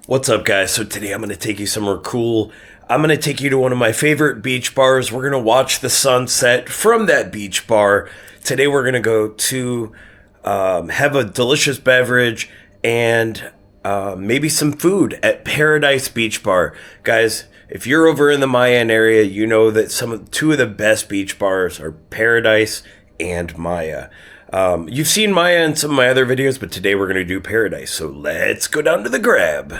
What's up, guys? So today I'm going to take you somewhere cool. I'm going to take you to one of my favorite beach bars. We're going to watch the sunset from that beach bar. Today we're going to go to have a delicious beverage and maybe some food at Paradise Beach Bar. Guys, if you're over in the Mayan area, you know that two of the best beach bars are Paradise and Maya. You've seen Maya in some of my other videos, but today we're going to do Paradise. So let's go down to the grab.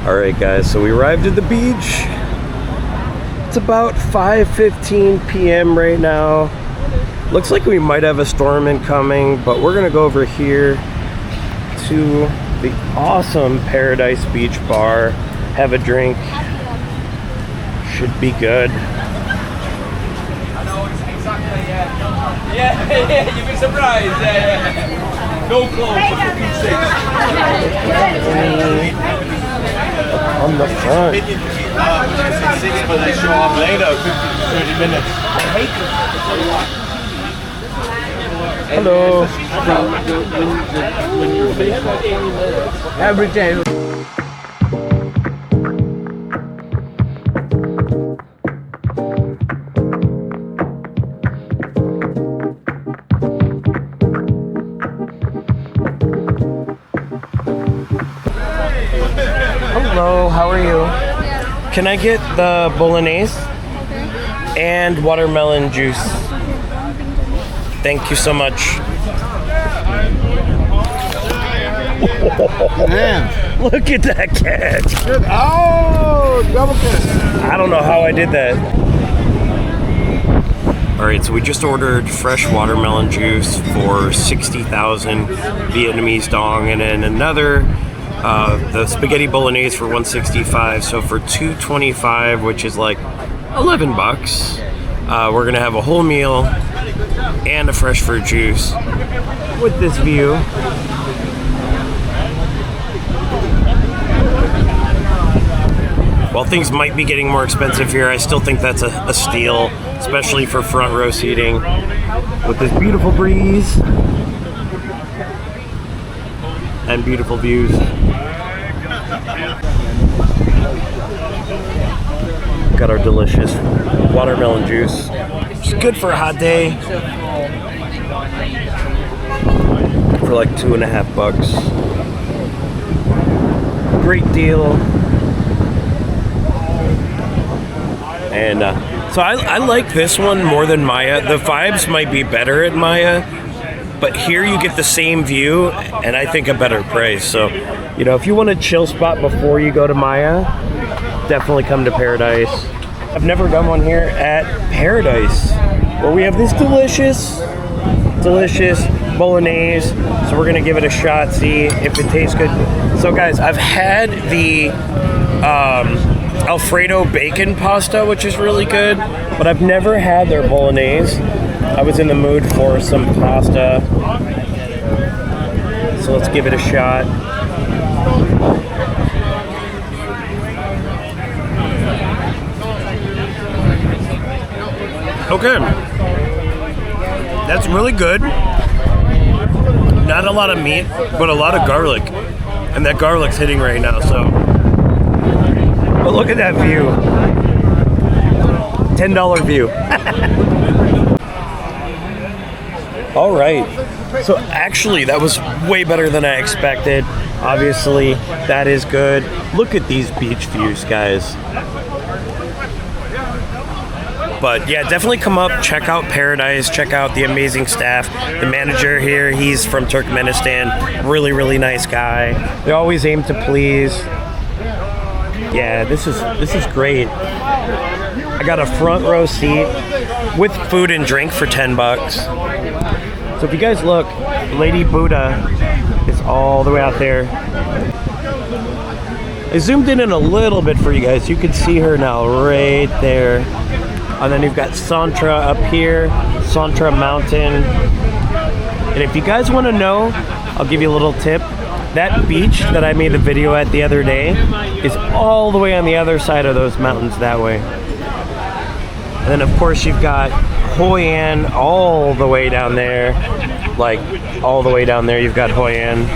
Alright guys, so we arrived at the beach. It's about 5:15 p.m. right now. Looks like we might have a storm incoming, but we're gonna go over here to the awesome Paradise Beach Bar, have a drink. Should be good. I know, exactly, yeah, you'd be surprised, yeah. No clothes, for fucking sake. On the front. 6, but they show up later, 50 to 30 minutes. Hello. Every day. Hello, how are you? Can I get the bolognese and watermelon juice? Thank you so much. Man, look at that catch. good. Oh, double catch. I don't know how I did that. Alright, so we just ordered fresh watermelon juice for 60,000 Vietnamese dong, and then another the spaghetti bolognese for 165. So for 225, which is like 11 bucks, we're gonna have a whole meal and a fresh fruit juice with this view. While things might be getting more expensive here, I still think that's a steal, especially for front row seating with this beautiful breeze and beautiful views. Got our delicious watermelon juice. It's good for a hot day. For like $2.50. Great deal. And so I like this one more than Maya. The vibes might be better at Maya, but here you get the same view and I think a better price. So, you know, if you want a chill spot before you go to Maya, definitely come to Paradise. I've never done one here at Paradise. Well, we have this delicious bolognese. So we're gonna give it a shot, see if it tastes good. So guys, I've had the Alfredo bacon pasta, which is really good, but I've never had their bolognese. I was in the mood for some pasta, so let's give it a shot. Okay, that's really good. Not a lot of meat, but a lot of garlic, and that garlic's hitting right now, so. But look at that view. $10 view. All right. So actually, that was way better than I expected. Obviously, that is good. Look at these beach views, guys. But yeah, definitely come up, check out Paradise, check out the amazing staff. The manager here, he's from Turkmenistan. Really, really nice guy. They always aim to please. Yeah, this is great. I got a front row seat with food and drink for 10 bucks. So if you guys look, Lady Buddha is all the way out there. I zoomed in a little bit for you guys. You can see her now right there. And then you've got Santra up here, Santra Mountain. And if you guys want to know, I'll give you a little tip. That beach that I made a video at the other day is all the way on the other side of those mountains that way. And then of course you've got Hoi An all the way down there. Like all the way down there you've got Hoi An.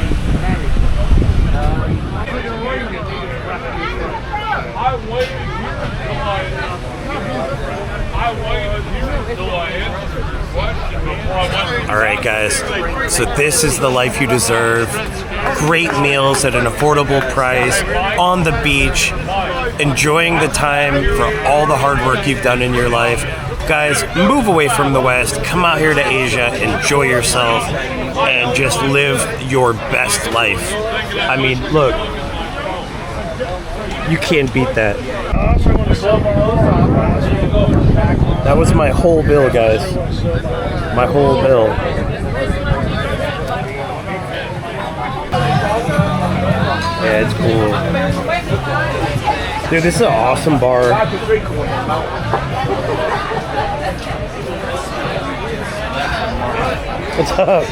Alright guys, so this is the life you deserve. Great meals at an affordable price, on the beach, enjoying the time for all the hard work you've done in your life. Guys, move away from the West, come out here to Asia, enjoy yourself, and just live your best life. I mean, look, you can't beat that. That was my whole bill, guys. My whole bill. Yeah, it's cool. Dude, this is an awesome bar. What's up?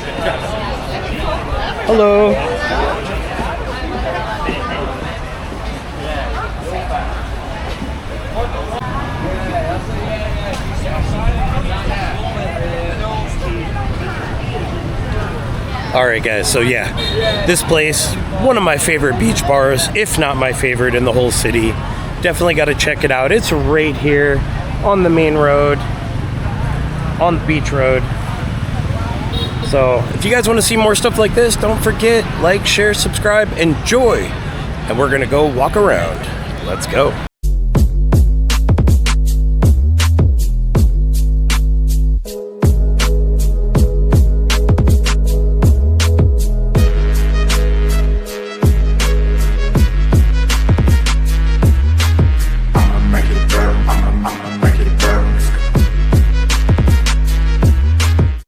Hello. Alright guys, so yeah, this place, one of my favorite beach bars, if not my favorite in the whole city. Definitely got to check it out. It's right here on the main road, on the beach road. So if you guys want to see more stuff like this, don't forget, like, share, subscribe, enjoy. And we're going to go walk around. Let's go.